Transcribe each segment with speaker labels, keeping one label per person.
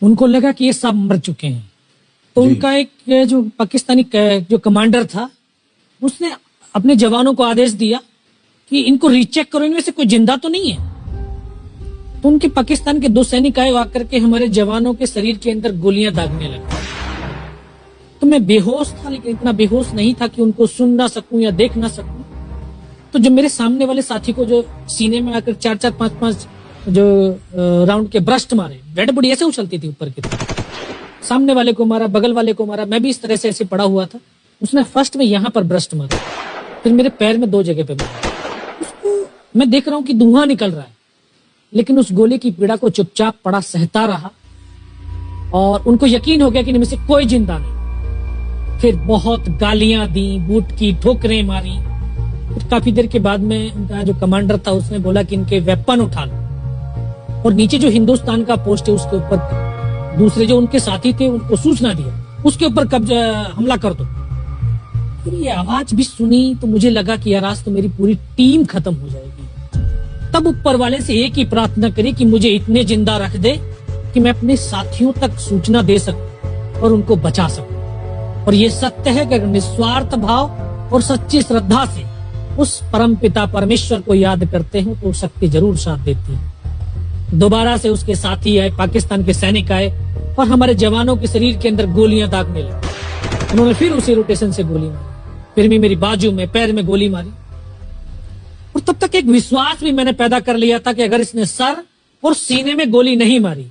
Speaker 1: उनको लगा कि ये सब मर चुके हैं, तो उनका एक जो पाकिस्तानी जो कमांडर था उसने अपने जवानों को आदेश दिया कि इनको रीचेक करो, इनमें से कोई जिंदा तो नहीं है। तो उनके पाकिस्तान के 2 सैनिक आए, आकर के हमारे जवानों के शरीर के अंदर गोलियां दागने लगे। तो मैं बेहोश था, लेकिन इतना बेहोश नहीं था कि उनको सुन ना सकूं या देख ना सकूं। तो जो मेरे सामने वाले साथी को जो सीने में आकर 4-4, 5-5 जो राउंड के ब्रस्ट मारे, डेड बॉडी ऐसे उछलती थी ऊपर की तरफ, सामने वाले को मारा, बगल वाले को मारा, मैं भी इस तरह से ऐसे पड़ा हुआ था। उसने फर्स्ट में यहाँ पर ब्रस्ट मारा, फिर मेरे पैर में 2 जगह पे मारा। उसको मैं देख रहा हूँ कि धुआं निकल रहा है, लेकिन उस गोली की पीड़ा को चुपचाप पड़ा सहता रहा और उनको यकीन हो गया कि इनमें से कोई जिंदा नहीं। फिर बहुत गालियां दी, बूट की ठोकरें मारी। फिर काफी देर के बाद में उनका जो कमांडर था उसने बोला कि इनके वेपन उठा लो, और नीचे जो हिंदुस्तान का पोस्ट है उसके ऊपर दूसरे जो उनके साथी थे उनको सूचना दिया, उसके ऊपर कब्जा हमला कर दो। फिर ये आवाज भी सुनी तो मुझे लगा कि यार आज तो मेरी पूरी टीम खत्म हो जाएगी। तब ऊपर वाले से एक ही प्रार्थना करी कि मुझे इतने जिंदा रख दे कि मैं अपने साथियों तक सूचना दे सकूं और उनको बचा सकूं। और ये सत्य है कि अगर निस्वार्थ भाव और सच्ची श्रद्धा से उस परम पिता परमेश्वर को याद करते हो तो शक्ति जरूर साथ देती है। दोबारा से उसके साथी आए, पाकिस्तान के सैनिक आए और हमारे जवानों के शरीर के अंदर गोलियां दागने लगे। उन्होंने फिर उसी रोटेशन से गोली मारी, फिर भी मेरी बाजू में, पैर में गोली मारी। और तब तक एक विश्वास भी मैंने पैदा कर लिया था कि अगर इसने सर और सीने में गोली नहीं मारी,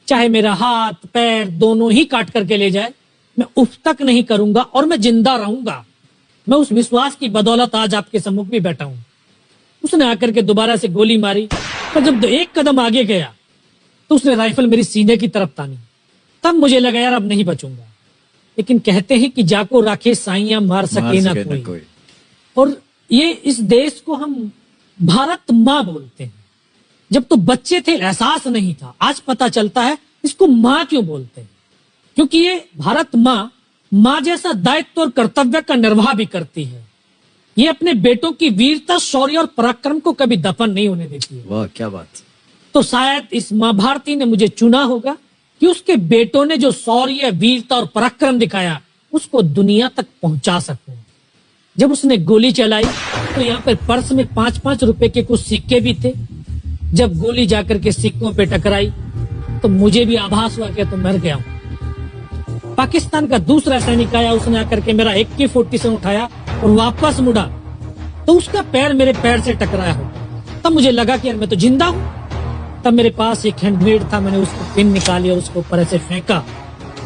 Speaker 1: चाहे मेरा हाथ पैर दोनों ही काट करके ले जाए, मैं उफ तक नहीं करूंगा और मैं जिंदा रहूंगा। मैं उस विश्वास की बदौलत आज आपके सम्मुख भी बैठा हूं। उसने आकर के दोबारा से गोली मारी, पर जब 1 कदम आगे गया तो उसने राइफल मेरी सीने की तरफ तानी। तब मुझे लगा यार अब नहीं बचूंगा। लेकिन कहते हैं कि जाको राखे साइयां मार सके ना कोई। और ये इस देश को हम भारत माँ बोलते हैं। जब तो बच्चे थे एहसास नहीं था, आज पता चलता है इसको माँ क्यों बोलते हैं, क्योंकि ये भारत माँ जैसा दायित्व और कर्तव्य का निर्वाह भी करती है। ये अपने बेटों की वीरता, शौर्य और पराक्रम को कभी दफन नहीं होने देती है।
Speaker 2: वाह क्या बात।
Speaker 1: तो शायद इस माँ भारती ने मुझे चुना होगा कि उसके बेटों ने जो शौर्य, वीरता और पराक्रम दिखाया उसको दुनिया तक पहुंचा सकूं। जब उसने गोली चलाई तो यहाँ पर पर्स में 5-5 रुपए के कुछ सिक्के भी थे। जब गोली जाकर के सिक्कों पे टकराई तो मुझे भी आभास हुआ कि तो मर गया हूं। पाकिस्तान का दूसरा सैनिक आया, उसने आकर के मेरा AK-47 उठाया और वापस मुड़ा तो उसका पैर मेरे पैर से टकराया हो। तब मुझे लगा कि यार मैं तो जिंदा हूं। तब मेरे पास एक हैंड ग्रेनेड था, मैंने उसको पिन निकाली और उसको ऊपर ऐसे फेंका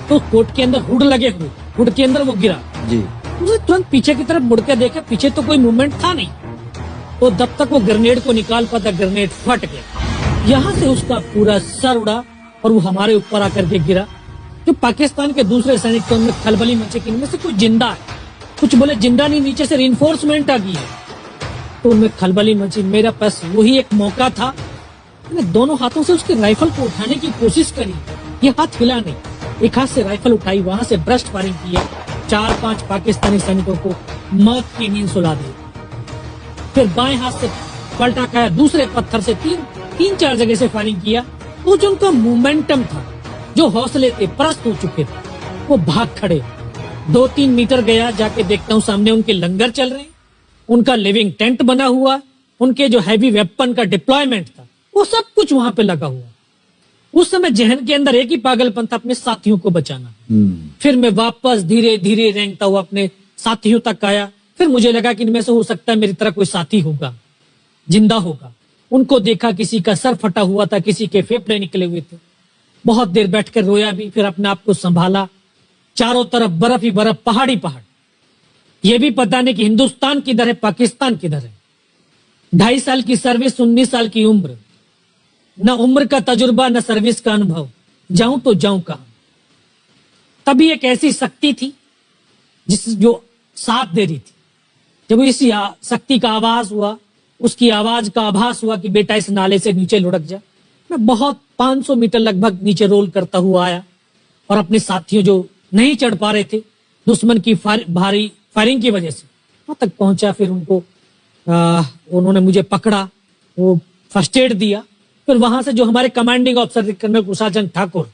Speaker 1: तो कोट के अंदर हुड लगे हुए, हुड के अंदर वो गिरा जी। उसने तुरंत पीछे की तरफ मुड़ के देखा, पीछे तो कोई मूवमेंट था नहीं। तो जब तक वो ग्रेनेड को निकाल पाता ग्रेनेड फट गया, यहाँ से उसका पूरा सर उड़ा और वो हमारे ऊपर आकर के गिरा। जो पाकिस्तान के दूसरे सैनिक थे उनमें खलबली मची कि इनमें से कोई जिंदा है, कुछ बोले जिंदा नहीं, नीचे से रिइंफोर्समेंट आ गई है। तो उनमें खलबली मची। मेरा पास वही एक मौका था, मैंने दोनों हाथों से उसके राइफल को उठाने की कोशिश करी, ये हाथ हिला नहीं। एक हाथ से राइफल उठाई, वहां से ब्रस्ट फायरिंग किया, 4-5 पाकिस्तानी सैनिकों को मौत की नींद सुला दी। फिर बाएं हाथ से पलटा खाया, दूसरे पत्थर से 3-4 जगह से फायरिंग किया। तो जो उनका मोमेंटम था, जो हौसले थे, परस्त हो चुके थे, वो भाग खड़े। 2-3 मीटर गया, जाके देखता हूँ सामने उनके लंगर चल रहे हैं, उनका लिविंग टेंट बना हुआ, उनके जो हैवी वेपन का डिप्लॉयमेंट था वो सब कुछ वहां पे लगा हुआ। उस समय जहन के अंदर एक ही पागलपन था, अपने साथियों को बचाना। फिर मैं वापस धीरे धीरे रेंगता हुआ अपने साथियों तक आया। फिर मुझे लगा कि इनमें से हो सकता है मेरी तरह कोई साथी होगा, जिंदा होगा। उनको देखा, किसी का सर फटा हुआ था, किसी के फेफड़े निकले हुए थे। बहुत देर बैठकर रोया भी, फिर अपने आप को संभाला। चारों तरफ बर्फ ही बर्फ, पहाड़ी पहाड़। ये भी पता नहीं कि हिंदुस्तान किधर है, पाकिस्तान किधर है। 2.5 साल की सर्विस, 19 साल की उम्र, न उम्र का तजुर्बा न सर्विस का अनुभव, जाऊं तो जाऊं कहां। तभी एक ऐसी शक्ति थी जो साथ दे रही थी। जब इसी शक्ति का आवाज हुआ, उसकी आवाज का आभास हुआ कि बेटा इस नाले से नीचे लुढ़क जा, मैं बहुत 500 मीटर लगभग नीचे रोल करता हुआ आया और अपने साथियों जो नहीं चढ़ पा रहे थे दुश्मन की भारी फायरिंग की वजह से, वहां तक पहुंचा। फिर उन्होंने मुझे पकड़ा, वो फर्स्ट एड दिया। फिर वहां से जो हमारे commanding officer colonel Kushal Chand Thakur,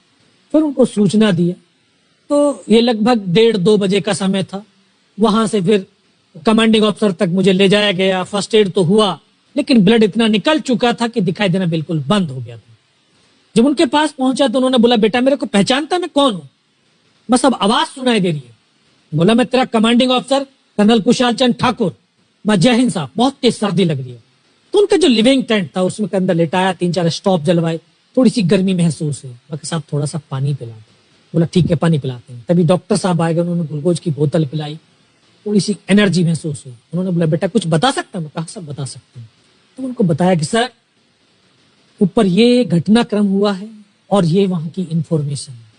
Speaker 1: फिर उनको सूचना दिया। तो ये लगभग 1:30-2 बजे का समय था। वहां से फिर कमांडिंग ऑफिसर तक मुझे ले जाया गया। फर्स्ट एड तो हुआ, लेकिन ब्लड इतना निकल चुका था कि दिखाई देना बिल्कुल बंद हो गया था। जब उनके पास पहुंचा तो उन्होंने बोला, बेटा मेरे को पहचानता मैं कौन हूं? बस अब आवाज सुनाई दे रही है। बोला, मैं तेरा commanding officer colonel Kushal Chand Thakur. मैं, जय हिंद साहब, बहुत तेज सर्दी लग रही है। तो उनका जो लिविंग टेंट था उसमें के अंदर लेटाया, 3-4 स्टॉप जलवाए, थोड़ी सी गर्मी महसूस हुई। मैं, साहब थोड़ा सा पानी पिला। बोला, ठीक है पानी पिलाते हैं। तभी डॉक्टर साहब आए गए, उन्होंने ग्लूकोज की बोतल पिलाई, थोड़ी सी एनर्जी महसूस हुई। उन्होंने बोला, बेटा कुछ बता सकता हूं? मैं कहा, सब बता सकते हैं। तो उनको बताया कि सर ऊपर ये घटनाक्रम हुआ है और ये वहां की इंफॉर्मेशन है।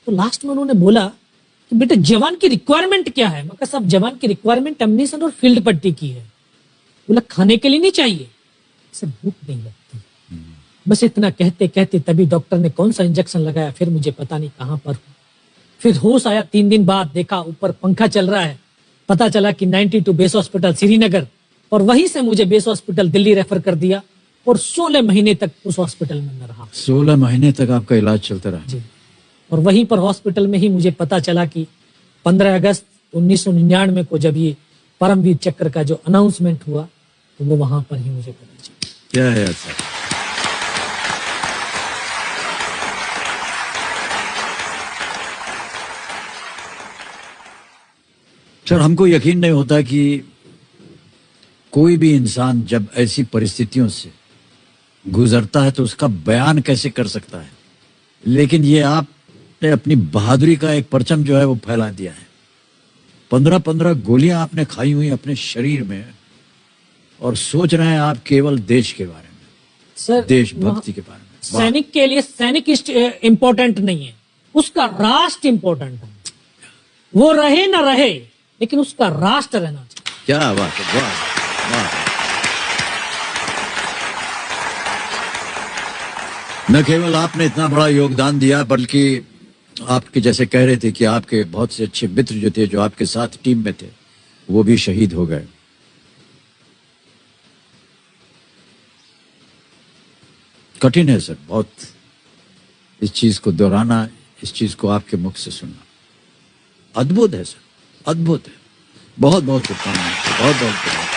Speaker 1: तो लास्ट में उन्होंने बोला कि बेटा जवान की रिक्वायरमेंट क्या है? मैं कहा, साहब जवान की रिक्वायरमेंट एम्यूनिशन और फील्ड पट्टी की है। बोला, खाने के लिए नहीं चाहिए? सर भूख नहीं लगती। बस इतना कहते कहते तभी डॉक्टर ने कौन सा इंजेक्शन लगाया, फिर मुझे पता नहीं कहां पर हूं। फिर होश आया 3 दिन बाद, देखा ऊपर पंखा चल रहा है। पता चला कि 92 बेस हॉस्पिटल श्रीनगर, और वहीं से मुझे बेस हॉस्पिटल दिल्ली रेफर कर दिया और 16 महीने तक उस हॉस्पिटल में रहा।
Speaker 2: 16 महीने तक आपका इलाज चलता रहा?
Speaker 1: जी। और वहीं पर हॉस्पिटल में ही मुझे पता चला कि 15 अगस्त 1999 को जब ये परमवीर चक्र का जो अनाउंसमेंट हुआ, तो वो वहां पर ही मुझे पता चला।
Speaker 2: क्या है सर? सर हमको यकीन नहीं होता कि कोई भी इंसान जब ऐसी परिस्थितियों से गुजरता है तो उसका बयान कैसे कर सकता है, लेकिन ये आपने अपनी बहादुरी का एक परचम जो है वो फैला दिया है। 15-15 गोलियां आपने खाई हुई अपने शरीर में, और सोच रहे हैं आप केवल देश के बारे में,
Speaker 1: सर
Speaker 2: देशभक्ति के बारे में।
Speaker 1: सैनिक के लिए सैनिक इंपॉर्टेंट नहीं है, उसका राष्ट्र इंपॉर्टेंट है। वो रहे ना रहे, लेकिन उसका राष्ट्र रहना चाहिए।
Speaker 2: क्या बात है, वाह वाह। न केवल आपने इतना बड़ा योगदान दिया, बल्कि आपके जैसे कह रहे थे कि आपके बहुत से अच्छे मित्र जो थे, जो आपके साथ टीम में थे, वो भी शहीद हो गए। कठिन है सर बहुत इस चीज को दोहराना, इस चीज को आपके मुख से सुनना। अद्भुत है सर, अद्भुत है। बहुत बहुत शुभकामनाएं, बहुत बहुत शुभकामनाएं।